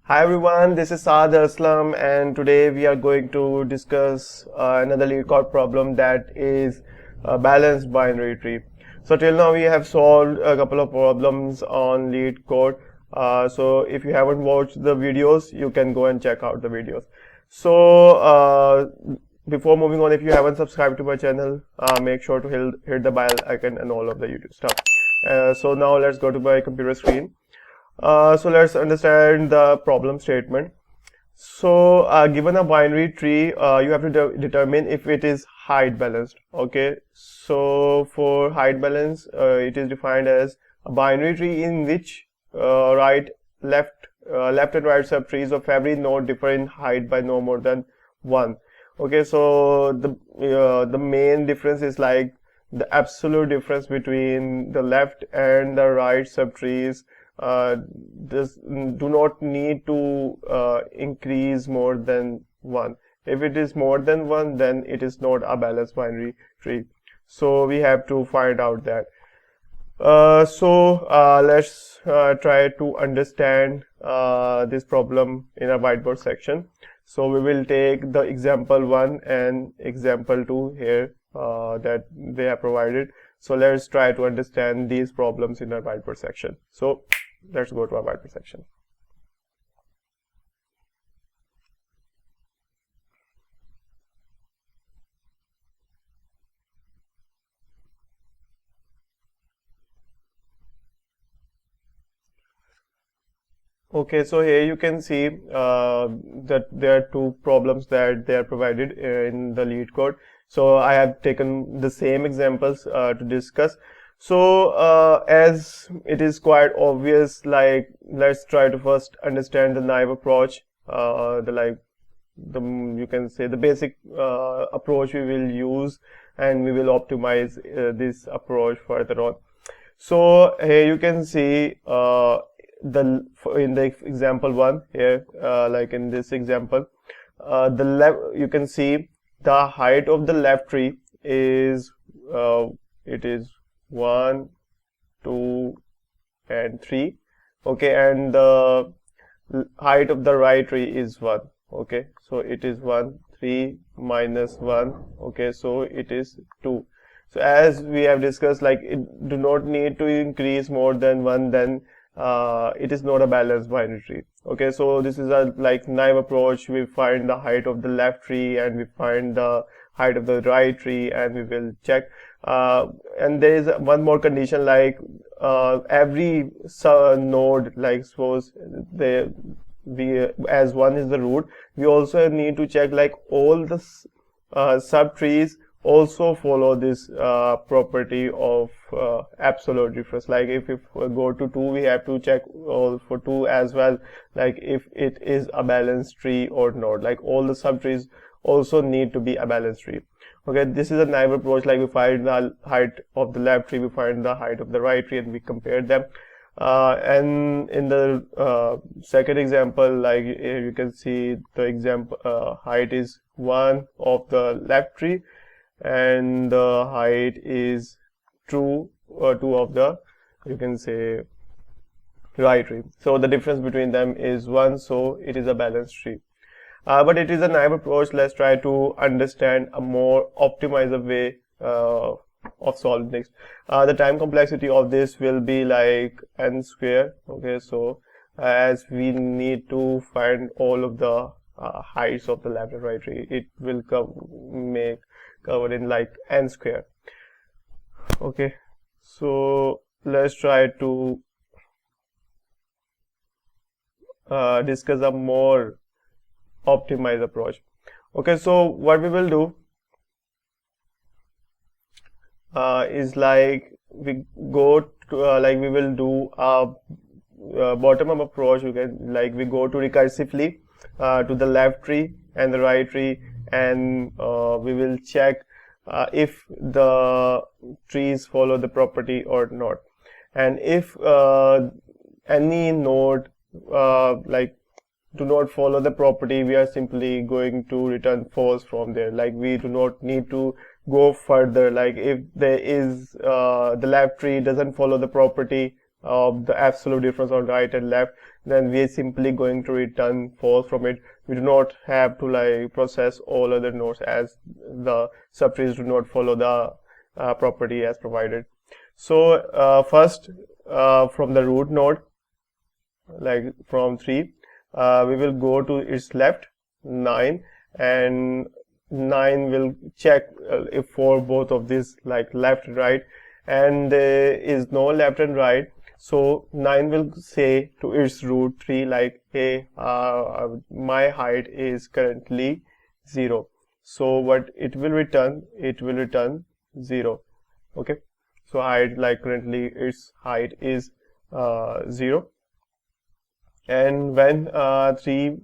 Hi everyone, this is Saad Aslam, and today we are going to discuss another LeetCode problem that is a balanced binary tree. So till now we have solved a couple of problems on LeetCode. So if you haven't watched the videos, you can go and check out the videos. So before moving on, if you haven't subscribed to my channel, make sure to hit the bell icon and all of the YouTube stuff. So now let's go to my computer screen. So let's understand the problem statement. So given a binary tree, you have to determine if it is height balanced. Okay, so for height balance, it is defined as a binary tree in which left and right subtrees of every node differ in height by no more than 1. Okay, so the main difference is like the absolute difference between the left and the right subtrees do not need to increase more than 1. If it is more than 1, then it is not a balanced binary tree. So we have to find out that. Let's try to understand this problem in a whiteboard section. So we will take the example 1 and example 2 here that they have provided. So let's try to understand these problems in a whiteboard section. So let's go to our whiteboard section. Okay, so here you can see that there are two problems that they are provided in the LeetCode. So I have taken the same examples to discuss. So as it is quite obvious, like let's try to first understand the naive approach, you can say the basic approach we will use, and we will optimize this approach further on. So here you can see in the example 1 here, like in this example, you can see the height of the left tree is it is 1, 2, and 3. Okay, and the height of the right tree is 1. Okay, so it is 1, 3 minus 1. Okay, so it is 2. So as we have discussed, like it do not need to increase more than 1, then it is not a balanced binary tree. Okay, so this is a like naive approach. We find the height of the left tree and we find the height of the right tree, and we will check. And there is one more condition, like every node, like suppose as 1 is the root, we also need to check like all the subtrees also follow this property of absolute difference. Like if we go to 2, we have to check all for 2 as well, like if it is a balanced tree or not. Like all the subtrees also need to be a balanced tree. Okay, this is a naive approach. Like we find the height of the left tree, we find the height of the right tree, and we compare them. And in the second example, like here you can see the example height is 1 of the left tree, and the height is 2 of the, you can say, right tree. So the difference between them is 1, so it is a balanced tree. But it is a naive approach. Let's try to understand a more optimized way of solving this. The time complexity of this will be like n square. Okay, so as we need to find all of the heights of the left and right tree, it will covered in like n square. Okay, so let's try to discuss a more optimized approach. Okay, so what we will do is like we go to we will do a bottom up approach. You can like we go to recursively to the left tree and the right tree, and we will check if the trees follow the property or not. And if any node like do not follow the property, we are simply going to return false from there. Like we do not need to go further. Like if there is the left tree doesn't follow the property of the absolute difference on right and left, then we are simply going to return false from it. We do not have to like process all other nodes, as the subtrees do not follow the property as provided. So first, from the root node, like from 3, we will go to its left 9, and 9 will check if for both of these, like left right, and there is no left and right. So 9 will say to its root 3 like, hey, my height is currently 0. So what it will return? It will return 0. Okay, so height, like currently its height is 0. And when 3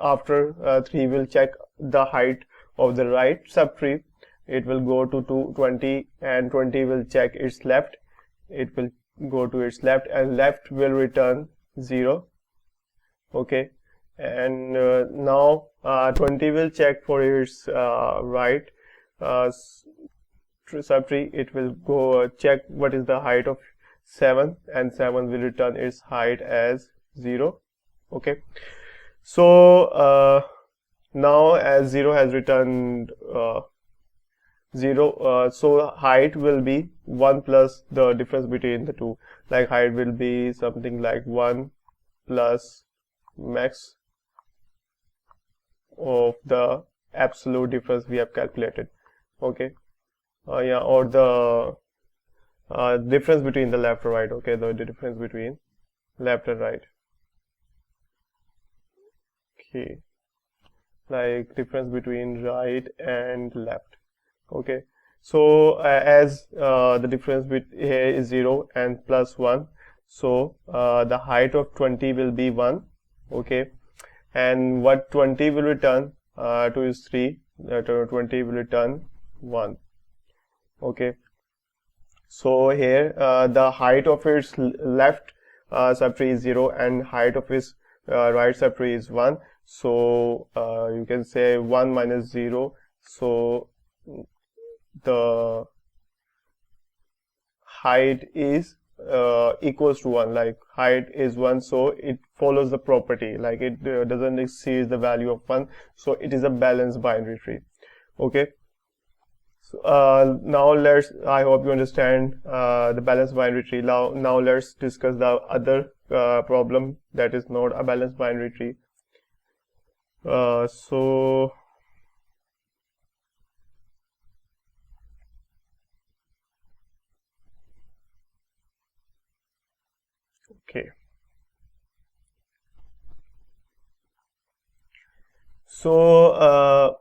after 3 will check the height of the right subtree, it will go to 20, and 20 will check its left. It will go to its left, and left will return 0. Okay, and now 20 will check for its right subtree. It will go check what is the height of 7, and 7 will return its height as 0. Okay, so now as 0 has returned 0, so height will be 1 plus the difference between the two. Like height will be something like 1 plus max of the absolute difference we have calculated. Okay, yeah, or the difference between the left and right. Okay, the difference between left and right. Okay, like difference between right and left. Okay, so as the difference here is 0 and plus 1, so the height of 20 will be 1. Okay, and what 20 will return to is 3. 20 will return 1. Okay, so here the height of its left subtree is 0, and height of its right subtree is 1. So you can say 1 minus 0. So the height is equals to 1. Like height is 1, so it follows the property, like it doesn't exceed the value of 1. So it is a balanced binary tree. Okay, so now I hope you understand the balanced binary tree. Now let's discuss the other problem that is not a balanced binary tree. So okay, so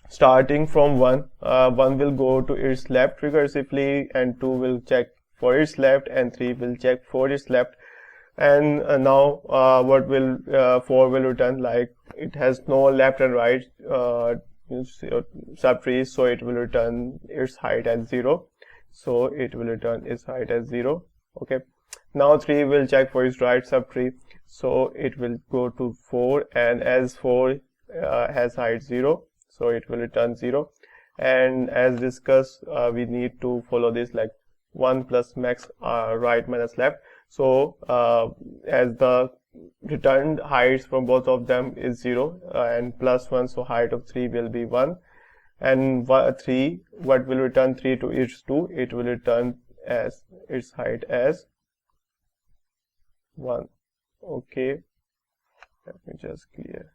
starting from 1, 1 will go to its left recursively, and 2 will check for its left, and 3 will check for its left. And now what will 4 will return? Like it has no left and right subtrees, so it will return its height as 0. So it will return its height as 0. Okay, now 3 will check for its right subtree, so it will go to 4, and as 4 has height 0, so it will return 0. And as discussed, we need to follow this, like 1 plus max right minus left. So as the returned heights from both of them is 0 and plus 1, so height of 3 will be 1. And 3, what will return 3 to its 2? It will return as its height as 1. Okay, let me just clear.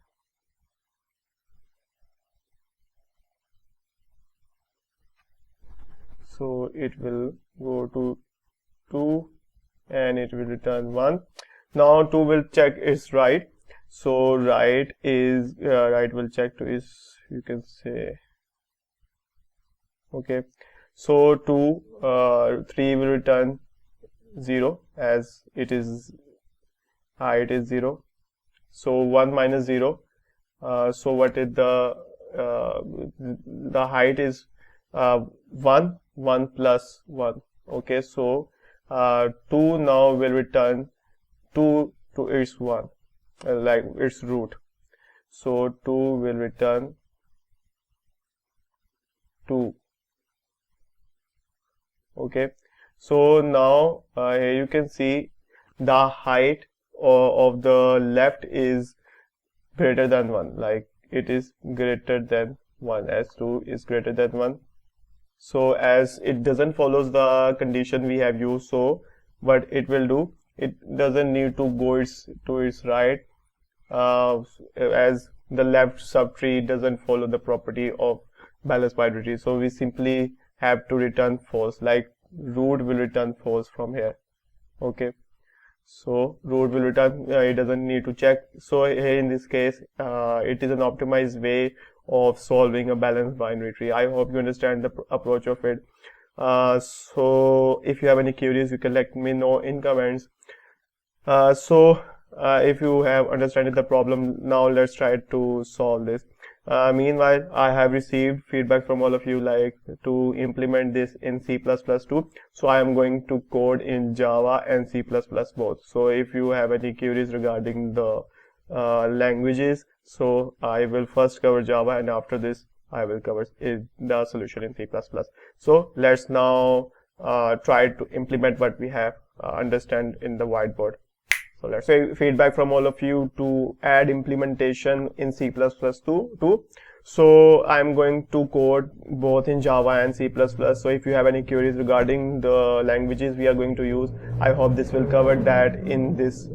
So it will go to 2, and it will return 1. Now 2 will check its right. So right is right will check to its, you can say, okay. So 3 will return 0, as it is height is 0. So 1 minus 0. So what is the height is 1 plus 1. Okay, so 2 now will return 2 to its 1, like its root. So 2 will return 2. Okay, so now here you can see the height of the left is greater than 1, like it is greater than 1, s2 is greater than 1. So as it doesn't follows the condition we have used, so what it will do, it doesn't need to go to its right, as the left subtree doesn't follow the property of balanced binary tree. So we simply have to return false, like root will return false from here. Okay, so root will return, it doesn't need to check. So here in this case, it is an optimized way of solving a balanced binary tree. I hope you understand the approach of it. So if you have any queries, you can let me know in comments. If you have understood the problem, now let's try to solve this. Meanwhile, I have received feedback from all of you like to implement this in C++ too. So I am going to code in Java and C++ both. So if you have any queries regarding the languages, so I will first cover Java, and after this I will cover the solution in C++. So let's now try to implement what we have understand in the whiteboard. So let's say feedback from all of you to add implementation in C++ too. So I'm going to code both in Java and C++. So if you have any queries regarding the languages we are going to use, I hope this will cover that in this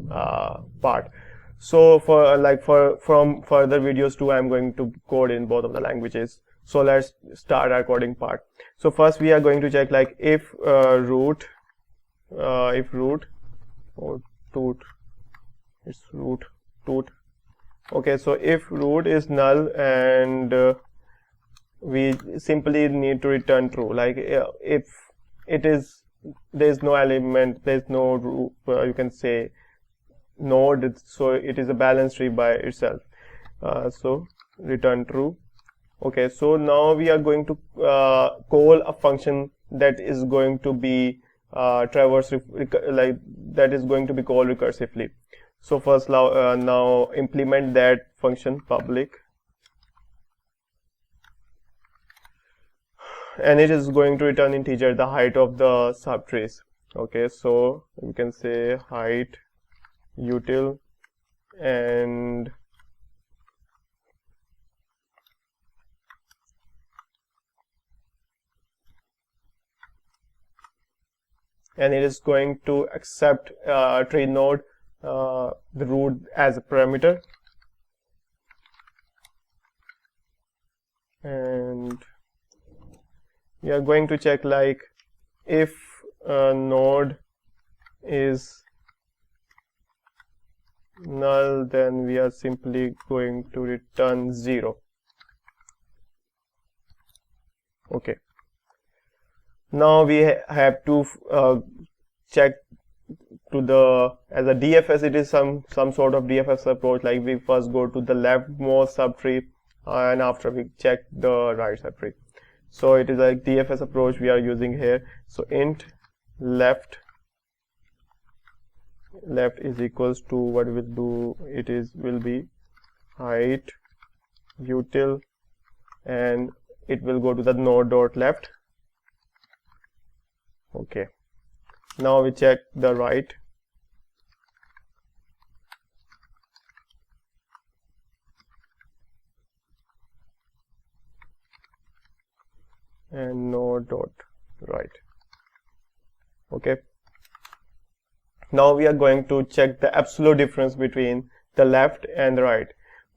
part. So from further videos too, I'm going to code in both of the languages. So let's start our coding part. So first we are going to check like if root or toot, it's root toot. Okay, so if root is null, and we simply need to return true, like if it is, there's no element, there's no root, you can say node, so it is a balanced tree by itself. So return true. Okay, so now we are going to call a function that is going to be traverse, like that is going to be called recursively. So first now implement that function public, and it is going to return integer the height of the subtrace. Okay, so we can say height util, and it is going to accept tree node, the root as a parameter, and we are going to check like if node is null, then we are simply going to return 0. Okay, now we have to check to the, as a DFS, it is some sort of DFS approach, like we first go to the leftmost subtree and after we check the right subtree. So it is like DFS approach we are using here. So int left is equals to, what we'll do, it is will be height util, and it will go to the node dot left. Okay, now we check the right. And node dot right. Okay, now we are going to check the absolute difference between the left and the right.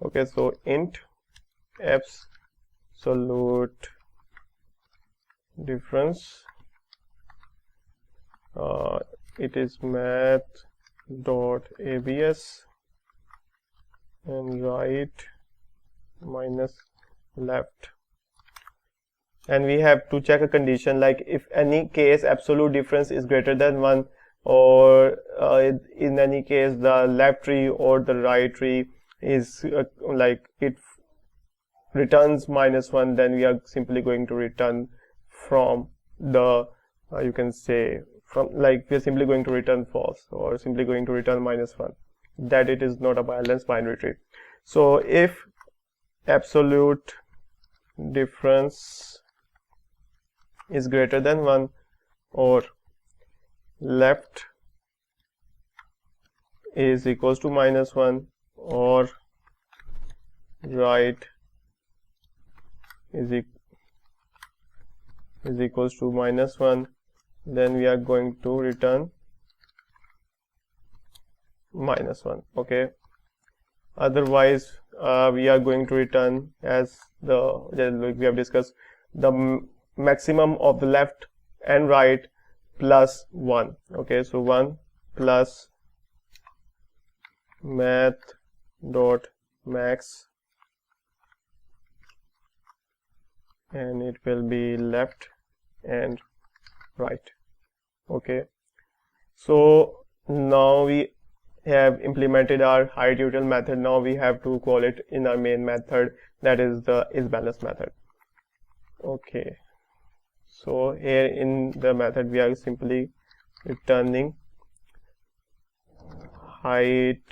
Okay, so int absolute difference, it is math dot abs, and right minus left. And we have to check a condition like if any case absolute difference is greater than 1, or in any case the left tree or the right tree is like it returns -1, then we are simply going to return from the you can say from, like we are simply going to return false, or simply going to return -1, that it is not a balanced binary tree. So if absolute difference is greater than 1, or left is equals to -1 or right is equals to -1, then we are going to return -1. Okay, otherwise we are going to return, as we have discussed, the maximum of the left and right plus 1. Okay, so 1 plus math dot max, and it will be left and right. Okay, so now we have implemented our highEutil method. Now we have to call it in our main method, that is the isBalance method. Okay, so here in the method we are simply returning highEutil,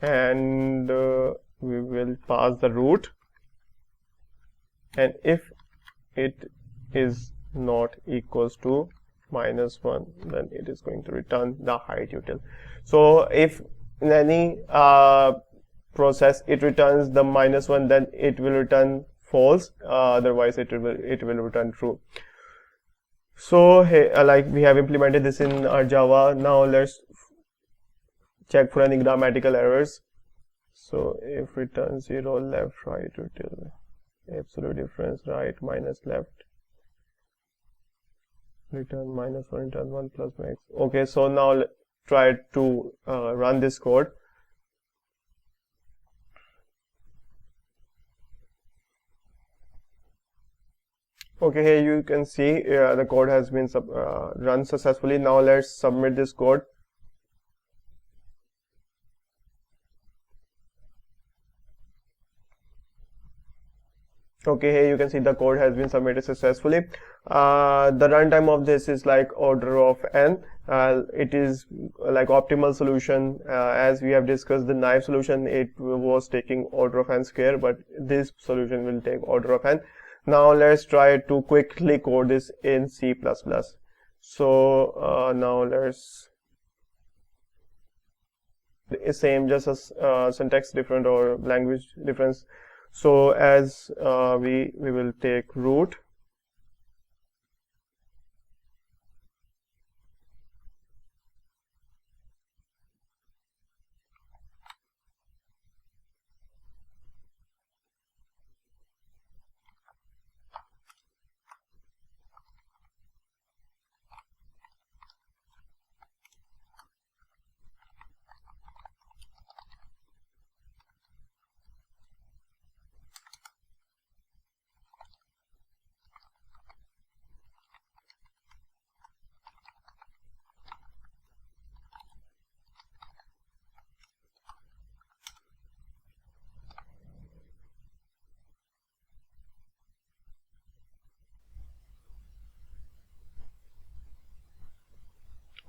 and we will pass the root, and if it is not equals to -1, then it is going to return the highEutil. So if in any process it returns the -1, then it will return false, otherwise it will return true. So like we have implemented this in our Java. Now let's check for any grammatical errors. So if return 0, left, right, util, absolute difference, right minus left, return -1, return 1 plus max. Okay, so now try to run this code. Okay, here you can see the code has been run successfully. Now let's submit this code. Okay, here you can see the code has been submitted successfully. The runtime of this is like order of n. It is like optimal solution. As we have discussed, the naive solution, it was taking order of n square, but this solution will take order of n. Now let's try to quickly code this in C++. So now let's, it's same, just a syntax different or language difference. So as we will take root,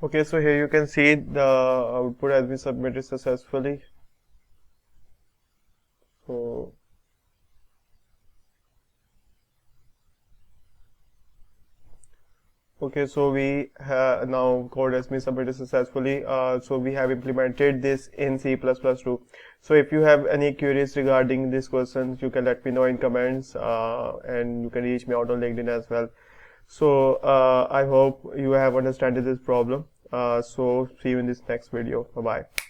okay, so here you can see the output has been submitted successfully. So okay, so we have now code has been submitted successfully. So we have implemented this in C++ too. So if you have any queries regarding these questions, you can let me know in comments, and you can reach me out on LinkedIn as well. So I hope you have understood this problem. So see you in this next video. Bye bye.